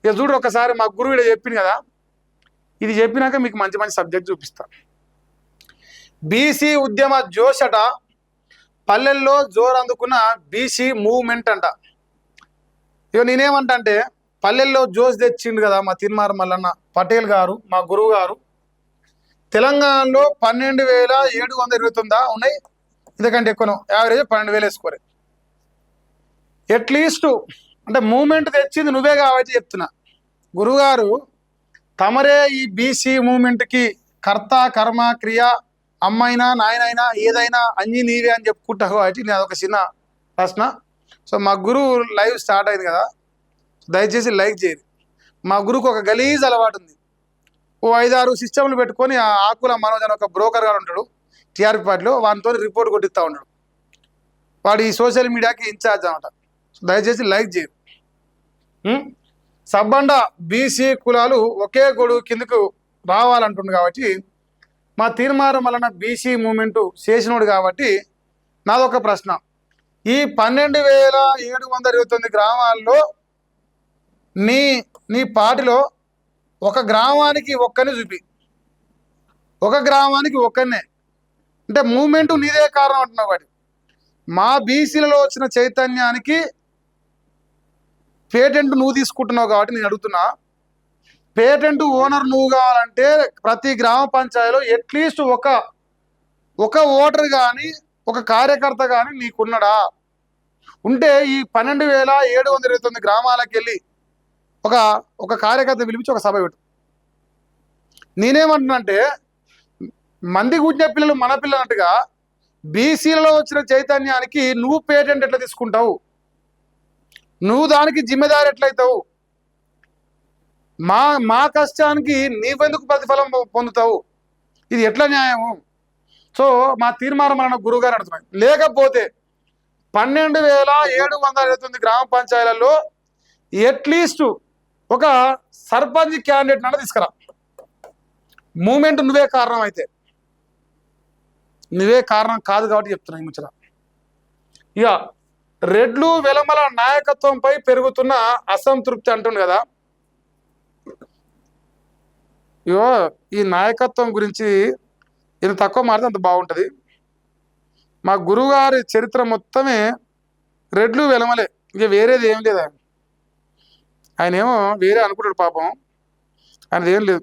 ఇక చూడు ఒకసారి మా గురువు ఇక్కడ చెప్పింది కదా, ఇది చెప్పినాక మీకు మంచి మంచి సబ్జెక్ట్ చూపిస్తా. బీసీ ఉద్యమ జోషట పల్లెల్లో జోరు అందుకున్న బీసీ మూవ్మెంట్ అంట. ఇక నేనేమంటా అంటే, పల్లెల్లో జోష్ తెచ్చిండు కదా మా తీర్మార్ మల్లన్న పటేల్ గారు, మా గురువు గారు. తెలంగాణలో 12,729 ఉన్నాయి, ఎందుకంటే ఎక్కువ యావరేజ్ 12,000 వేసుకోరే. అట్లీస్ట్ అంటే మూమెంట్ తెచ్చింది నువ్వే కాబట్టి చెప్తున్నా. గురువుగారు తమరే ఈ బీసీ మూమెంట్కి కర్త కర్మ క్రియ, అమ్మైనా నాయనైనా ఏదైనా అన్నీ నీవే అని చెప్పుకుంటావు కాబట్టి నేను అదొక చిన్న ప్రశ్న. సో మా గురువు లైవ్ స్టార్ట్ అయింది కదా, దయచేసి లైక్ చేయరు. మా గురువుకు ఒక గలీజ్ అలవాటు ఉంది. ఓ 5-6 సిస్టమ్లు పెట్టుకొని ఆ ఆకుల మనోజ్ అని ఒక బ్రోకర్ గారు ఉంటాడు టీఆర్పీ పార్టీలో, వాటితో రిపోర్ట్ కొట్టిస్తూ ఉంటాడు. వాడు ఈ సోషల్ మీడియాకి ఇన్ఛార్జ్ అనమాట. సో దయచేసి లైక్ చేయరు. సబ్బండ బీసీ కులాలు ఒకే గొడుగు కిందకు రావాలంటుంది కాబట్టి మా తీర్మానం వలన బీసీ మూమెంట్ చేసినోడు కాబట్టి నాదొక ప్రశ్న. ఈ 12,729 గ్రామాల్లో నీ పార్టీలో ఒక గ్రామానికి ఒక్కరిని చూపి, ఒక గ్రామానికి ఒక్కరినే అంటే మూమెంట్ నీదే కారణం అంటున్నావు. వాటి మా బీసీలలో వచ్చిన చైతన్యానికి పేటెంట్ నువ్వు తీసుకుంటున్నావు కాబట్టి నేను అడుగుతున్నా, పేటెంట్ ఓనర్ నువ్వు కావాలంటే ప్రతి గ్రామ పంచాయతీలో అట్లీస్ట్ ఒక ఓటర్ కానీ ఒక కార్యకర్త కానీ నీకున్నాడా? ఉంటే ఈ 12,729 గ్రామాలకు వెళ్ళి ఒక కార్యకర్త పిలిపించి ఒక సభ పెట్టు. నేనేమంటున్నానంటే, మంది కూర్చున్న పిల్లలు మన పిల్లనట్టుగా బీసీలలో వచ్చిన చైతన్యానికి నువ్వు పేటెంట్ ఎట్లా తీసుకుంటావు? నువ్వు దానికి జిమ్మెదారు ఎట్లయితావు? మా కష్టానికి నీవెందుకు ప్రతిఫలం పొందుతావు? ఇది ఎట్లా న్యాయము? సో మా తీర్మానం మన గురువు గారు అడుగుతున్నాయి. లేకపోతే 12,729 గ్రామ పంచాయతీలలో అట్లీస్ట్ ఒక సర్పంచ్ క్యాండిడేట్ అంటే తీసుకురా. మూమెంట్ నువ్వే కారణం అయితే, నువ్వే కారణం కాదు కాబట్టి చెప్తున్నా ఈ ముచ్చట. ఇక రెడ్లు వెలమల నాయకత్వంపై పెరుగుతున్న అసంతృప్తి అంటుంది కదా. ఇగో ఈ నాయకత్వం గురించి ఇది తక్కువ మారితే అంత బాగుంటుంది. మా గురువుగారి చరిత్ర మొత్తమే రెడ్లు వెలమలే, ఇక వేరేది ఏం లేదు. ఆయన ఏమో వేరే అనుకుంటాడు పాపం, ఆయనది ఏం లేదు.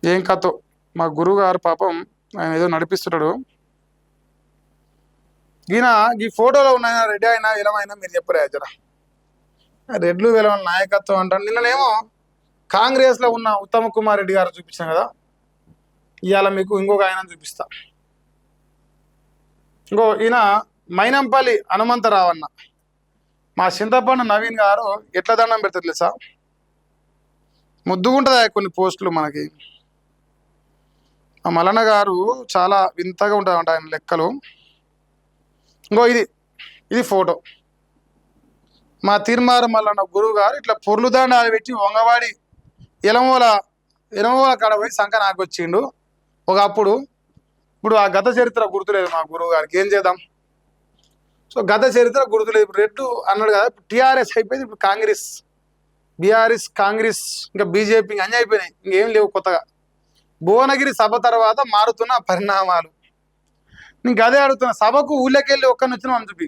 ఏం కథో మా గురువుగారు పాపం ఆయన ఏదో నడిపిస్తున్నాడు. ఈయన ఈ ఫోటోలో ఉన్న రెడ్డి అయినా విలమైనా మీరు చెప్పరే జరా. రెడ్లు వెలమల నాయకత్వం అంటారు. నిన్ననేమో కాంగ్రెస్లో ఉన్న ఉత్తమ్ కుమార్ రెడ్డి గారు చూపించాను కదా, ఇవాళ మీకు ఇంకొక ఆయన చూపిస్తా. ఈయన మైనంపల్లి హనుమంతరావు అన్న. మా చింతపండు నవీన్ గారు ఎట్లా దండం పెడతారు తెలుసా? ముద్దుగుంటుందా కొన్ని పోస్టులు మనకి. మా మల్లన్న గారు చాలా వింతగా ఉంటుందంట ఆయన లెక్కలు. ఇది ఫోటో. మా తీర్మారం మల్లన్న గురువు గారు ఇట్లా పొర్లుదండాలు పెట్టి వంగవాడి ఎలమూల కాడ పోయి సంఖ నాకు వచ్చిండు ఒకప్పుడు. ఇప్పుడు ఆ గత చరిత్ర గుర్తులేదు మా గురువు గారికి, ఏం చేద్దాం? సో గత చరిత్ర గుర్తులేదు. ఇప్పుడు రెడ్డు అన్నాడు కదా, టీఆర్ఎస్ అయిపోయింది, ఇప్పుడు కాంగ్రెస్, బీఆర్ఎస్, కాంగ్రెస్, ఇంకా బీజేపీ అన్నీ అయిపోయినాయి, ఇంకేం లేవు కొత్తగా. భువనగిరి సభ తర్వాత మారుతున్న పరిణామాలు. నేను అదే అడుగుతున్నా, సభకు ఊళ్ళకెళ్ళి ఒక్కరిని వచ్చినా అని చూపి.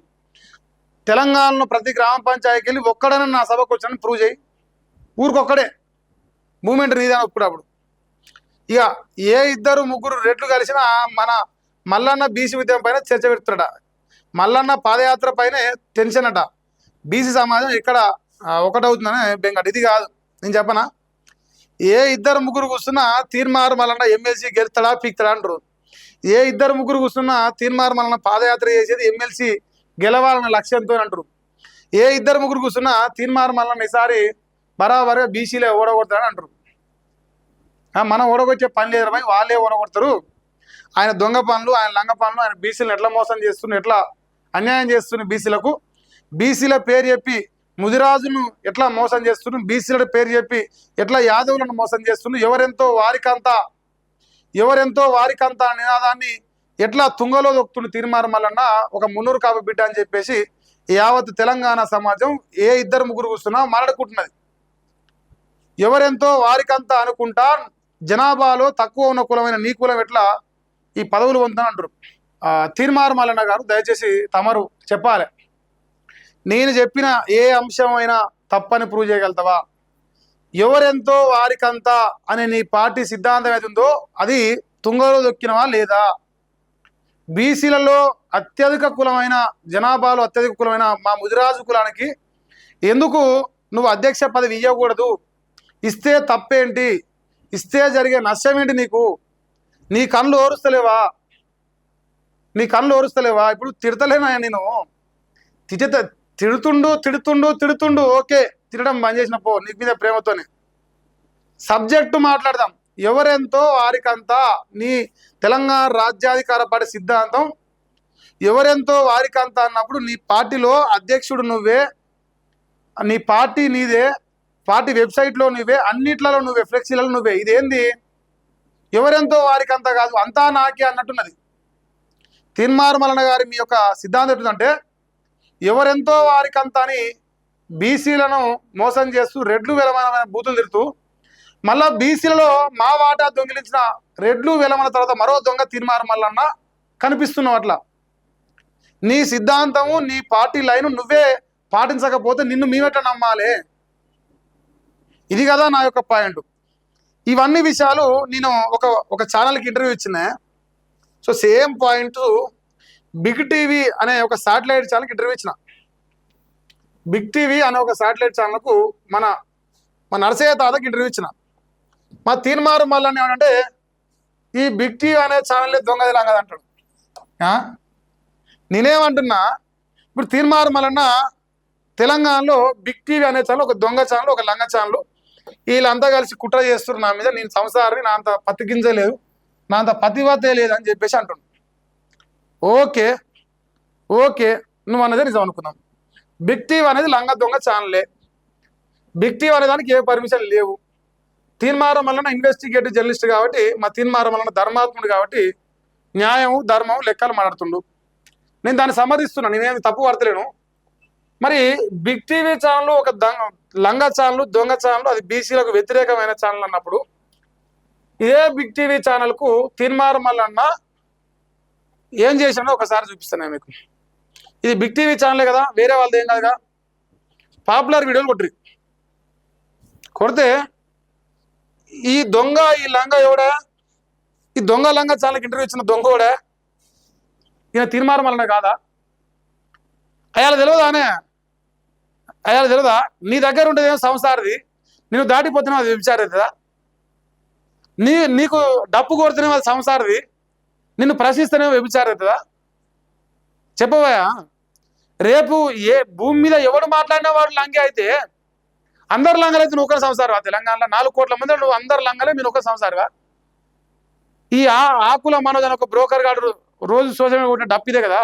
తెలంగాణలో ప్రతి గ్రామ పంచాయతీకి వెళ్ళి ఒక్కడైనా నా సభకు వచ్చానని ప్రూవ్ చేయి. ఊరికొక్కడే మూమెంట్ నీదే అప్పుడు. ఇక ఏ 2-3 రెడ్లు కలిసినా మన మల్లన్న బీసీ ఉద్యమం పైన చర్చ పెడుతున్నాడ. మల్లన్న పాదయాత్ర పైనే టెన్షన్ అట. బీసీ సమాజం ఇక్కడ ఒకటవుతుందని బెంగట. ఇది కాదు నేను చెప్పనా, ఏ 2-3 కూర్చున్నా తీర్మారు మల్లన్న ఎమ్మెల్సీ గెలుస్తాడా పీక్తాడా అంటారు. ఏ 2-3 కూర్చున్నా తీర్మారు మల్లన్న పాదయాత్ర చేసేది ఎమ్మెల్సీ గెలవాలన్న లక్ష్యంతో అంటారు. ఏ 2-3 కూర్చున్నా తీర్మారు మల్లన్న ఈసారి బరాబరుగా బీసీలే ఓడగొడతాడని అంటారు. మనం ఓడగొచ్చే పని లేదు భయ్, వాళ్ళే ఓడగొడతారు. ఆయన దొంగ పనులు, ఆయన లంగ పనులు, ఆయన బీసీలను ఎట్లా మోసం చేస్తున్నారు, ఎట్లా అన్యాయం చేస్తున్నారు బీసీలకు, బీసీల పేరు చెప్పి ముదిరాజును ఎట్లా మోసం చేస్తున్నారు, బీసీల పేరు చెప్పి ఎట్లా యాదవులను మోసం చేస్తున్నారు, ఎవరెంతో వారికంతా నినాదాన్ని ఎట్లా తుంగలో దొక్కుతున్న తీర్మానం వలన ఒక మున్నూరు కాపు బిడ్డ అని చెప్పేసి యావత్ తెలంగాణ సమాజం ఏ ఇద్దరు ముగ్గురు కూర్చున్నా మాట్లాడుకుంటున్నది. ఎవరెంతో వారికంతా అనుకుంటా జనాభాలో తక్కువ ఉన్న కులమైన నీ కులం ఎట్లా ఈ పదవులు పొందుతాను అంటారు. తీర్మార్ మల్లన్న గారు దయచేసి తమరు చెప్పాలి, నేను చెప్పిన ఏ అంశమైనా తప్పని ప్రూవ్ చేయగలుగుతావా? ఎవరెంతో వారికంతా అనే నీ పార్టీ సిద్ధాంతం ఏదుందో అది తుంగలో దొక్కినవా లేదా? బీసీలలో అత్యధిక కులమైన జనాభాలో అత్యధిక కులమైన మా ముదిరాజు కులానికి ఎందుకు నువ్వు అధ్యక్ష పదవి ఇవ్వకూడదు? ఇస్తే తప్పేంటి? ఇస్తే జరిగే నష్టం ఏంటి? నీ కళ్ళు ఓరుస్తలేవా? ఇప్పుడు తిడతలేనా నేను? తిడుతుండు ఓకే, తిట్టడం బంద్ చేసిన పో, నీ మీద ప్రేమతోనే సబ్జెక్టు మాట్లాడదాం. ఎవరెంతో వారికంతా నీ తెలంగాణ రాజ్యాధికార పార్టీ సిద్ధాంతం ఎవరెంతో వారికంతా అన్నప్పుడు నీ పార్టీలో అధ్యక్షుడు నువ్వే, నీ పార్టీ నీదే, పార్టీ వెబ్సైట్లో నువ్వే, అన్నిట్లలో నువ్వే, ఫ్లెక్సీలలో నువ్వే. ఇదేంది? ఎవరెంతో వారికంతా కాదు, అంతా నాకే అన్నట్టున్నది. తీర్మార్ మల్లన్న గారి మీ యొక్క సిద్ధాంతం ఎట్లుందంటే ఎవరెంతో వారికంతా అని బీసీలను మోసం చేస్తూ రెడ్లు వెలమైన బూతులు తిడుతూ మళ్ళా బీసీలలో మా వాటా దొంగిలించిన రెడ్లు వెలమన తర్వాత మరో దొంగ తీర్మార్ మల్లన్న కనిపిస్తున్నావు. అట్లా నీ సిద్ధాంతము నీ పార్టీ లైన్ నువ్వే పాటించకపోతే నిన్ను మేమెట్లా నమ్మాలి? ఇది కదా నా యొక్క పాయింట్. ఇవన్నీ విషయాలు నేను ఒక ఛానల్కి ఇంటర్వ్యూ ఇచ్చిన. So same point big TV అనే ఒక శాటిలైట్ ఛానల్కి ఇంటర్వ్యూ ఇచ్చిన. బిగ్ టీవీ అనే ఒక శాటిలైట్ ఛానల్కు మన నరసయ్య తాతకి ఇంటర్వ్యూ ఇచ్చిన. మా తీర్మార్ మల్లన్న ఏమంటే ఈ బిగ్ టీవీ అనే ఛానల్ దొంగదిలా కదా అంటాడు. నేనేమంటున్నా, ఇప్పుడు తీర్మార్ మల్లన్న తెలంగాణలో బిగ్ టీవీ అనే ఛానల్ ఒక దొంగ ఛానల్, ఒక లంగ ఛానల్, వీళ్ళంతా కలిసి కుట్ర చేస్తున్నారు నా మీద, నేను సంసారిని, నా అంత పత్తికించలేదు, నా అంత పతివతే లేదు అని చెప్పేసి అంటున్నాను. ఓకే నువ్వు అన్నదే నిజం అనుకుందాం. బిగ్ టీవీ అనేది లంగ దొంగ ఛానలే. బిగ్ టీవీ అనే దానికి ఏ పర్మిషన్ లేవు. తీర్మార్ మల్లన్న ఇన్వెస్టిగేటివ్ జర్నలిస్ట్ కాబట్టి, మా తీర్మార్ మల్లన్న ధర్మాత్ముడు కాబట్టి న్యాయము ధర్మము లెక్కలు మాట్లాడుతుండు. నేను దాన్ని సమర్థిస్తున్నాను, నేనేమి తప్పు పడతలేను. మరి బిగ్ టీవీ ఛానల్ ఒక లంగ ఛానల్, దొంగ ఛానల్, అది బీసీలకు వ్యతిరేకమైన ఛానల్ అన్నప్పుడు ఇదే బిగ్ టీవీ ఛానల్కు తీర్మార్ మల్లన్న ఏం చేశానో ఒకసారి చూపిస్తాను మీకు. ఇది బిగ్ టీవీ ఛానలే కదా, వేరే వాళ్ళది ఏం కాదుగా. పాపులర్ వీడియోలు కొడితే ఈ దొంగ, ఈ లంగ ఎవడా? ఈ దొంగ లంగ ఛానల్కి ఇంటర్వ్యూ ఇచ్చిన దొంగ కూడా ఈయన తీర్మార్ మల్లన్న కాదా? అయాల తెలియదా? నీ దగ్గర ఉండేదేమో సంసారది, నేను దాటిపోతున్నావు అది వ్యభిచారవుతుందా? నీకు డప్పు కొడుతున్నావు అది సంసారది, నిన్ను ప్రశ్నిస్తేనేమో వ్యభిచారవుతుందా? చెప్పబోయా. రేపు ఏ భూమి మీద ఎవడు మాట్లాడిన వాడు లంగే అయితే అందరు లంగలైతే నువ్వు ఒక సంసారవా? తెలంగాణలో 4 కోట్ల మంది నువ్వు అందరు లంగలే, మీరు ఒక సంసారవా? ఈ ఆకుల మనోజ్ అని ఒక బ్రోకర్ గారు రోజు సోషల్ మీడియా కొట్టిన డప్పిదే కదా.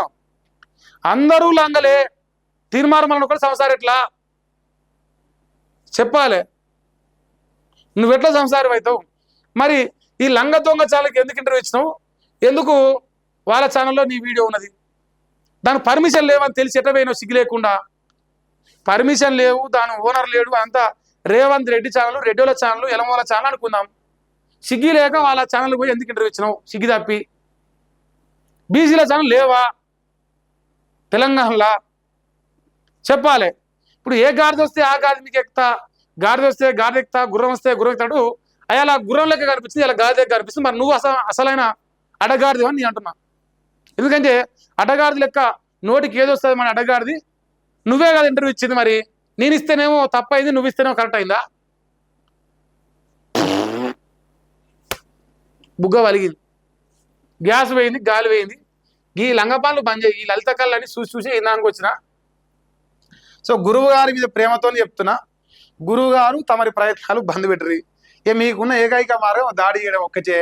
అందరూ లంగలే, తీర్మార్ మల్లన్న ఒకటి సంసారం ఎట్లా చెప్పాలి? నువ్వెట్లా సంసారం అవుతావు? మరి ఈ లంగ దొంగ ఛానల్కి ఎందుకు ఇంటర్వ్యూ ఇచ్చినావు? ఎందుకు వాళ్ళ ఛానల్లో నీ వీడియో ఉన్నది? దానికి పర్మిషన్ లేవని తెలిసి ఎట్లా పోయినావు సిగ్గు లేకుండా? పర్మిషన్ లేవు, దాని ఓనర్ లేడు, అంతా రేవంత్ రెడ్డి ఛానల్, రెడ్డిల ఛానల్, ఎలమూల ఛానల్ అనుకుందాం. సిగ్గి లేక వాళ్ళ ఛానల్ పోయి ఎందుకు ఇంటర్వ్యూ ఇచ్చినావు? సిగ్గి తప్పి. బీసీల ఛానల్ లేవా తెలంగాణలో? చెప్పాలి. ఇప్పుడు ఏ గాడిద వస్తే ఆ గాడిద మీకు ఎక్కుతా, గాడిద వస్తే గాడిద ఎక్కుతా, గుర్రం వస్తే గుర్రం ఎక్కుతాడు. అలా గుర్రం లెక్క కనిపిస్తుంది, ఇలా గాడిద లెక్క కనిపిస్తుంది. మరి నువ్వు అసలైన అడగాడిది అని నేను అంటున్నా. ఎందుకంటే అడగాడిది లెక్క నోటికి ఏది వస్తుంది మన అడగాడిది? నువ్వే కదా ఇంటర్వ్యూ ఇచ్చింది. మరి నేను ఇస్తేనేమో తప్పైంది, నువ్వు ఇస్తేనేమో కరెక్ట్ అయిందా? బుగ్గ వలిగింది, గ్యాస్ పోయింది, గాలి పోయింది. ఈ లంగపాన్లు బంద్ చేయి, ఈ లలిత కళ్ళని చూసి ఇందానికి వచ్చిన. సో గురువు గారి మీద ప్రేమతో చెప్తున్నా, గురువు గారు తమరి ప్రయత్నాలు బంద్ పెట్టరు. మీకున్న ఏకైక మార్గం దాడి చేయడం ఒక్కచే.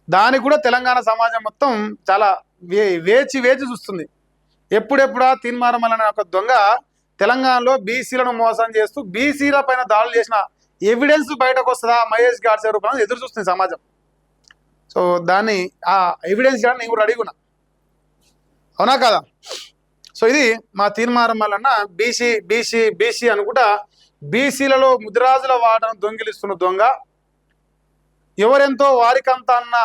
దానికి కూడా తెలంగాణ సమాజం మొత్తం చాలా వేచి చూస్తుంది. ఎప్పుడెప్పుడా తీర్మార్ మల్లన్న ఒక దొంగ తెలంగాణలో బీసీలను మోసం చేస్తూ బీసీల పైన దాడులు చేసిన ఎవిడెన్స్ బయటకు వస్తుందా మహేష్ గాడ్సే రూపంలో ఎదురు చూస్తుంది సమాజం. సో దాన్ని ఆ ఎవిడెన్స్ కానీ నేను కూడా అడిగున్నా, అవునా కదా? సో ఇది మా తీర్మానం వలన బీసీ బీసీ బీసీ అనుకుంటా బీసీలలో ముదిరాజుల వాటను దొంగిలిస్తున్న దొంగ, ఎవరెంతో వారికంత అన్న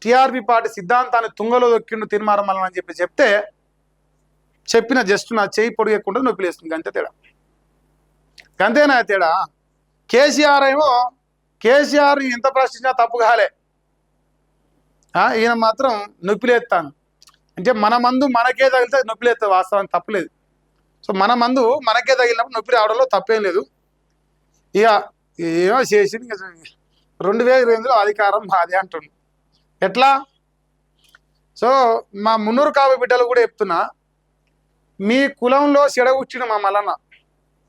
టిఆర్పి పార్టీ సిద్ధాంతాన్ని తుంగలో దొక్కిండు తీర్మానం వలన అని చెప్తే చెప్పిన జస్ట్ నా చేయి పొడిగకుండా నొప్పిలేస్తుంది, అంతే తేడా. అంతేనా తేడా. కేసీఆర్ ఏమో కేసీఆర్ ఎంత ప్రశ్నించినా తప్పు కాలే, ఈయన మాత్రం నొప్పిలేస్తాను. అంటే మన మందు మనకే తగిలితే నొప్పిలేస్తుంది, వాస్తవానికి తప్పలేదు. సో మన మందు మనకే తగిలినప్పుడు నొప్పి రావడంలో తప్పేం లేదు. ఇక ఏమో చేసి 2020లో అధికారం మాదే అంటుండు. ఎట్లా? సో మా మున్నూరు కాపు బిడ్డలు కూడా చెప్తున్నా, మీ కులంలో చెడగుచ్చిండు మా మల్లన్న,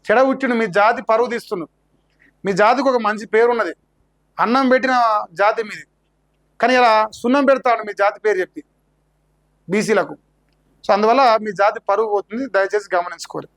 చెడగుచ్చిండు, మీ జాతి పరువు తీస్తున్నాడు. మీ జాతికి ఒక మంచి పేరున్నది, అన్నం పెట్టిన జాతి మీది, కానీ ఇలా సున్నం పెడతాడు మీ జాతి పేరు చెప్పి బీసీలకు. సో అందువల్ల మీ జాతి పరువు పోతుంది, దయచేసి గమనించుకోవాలి.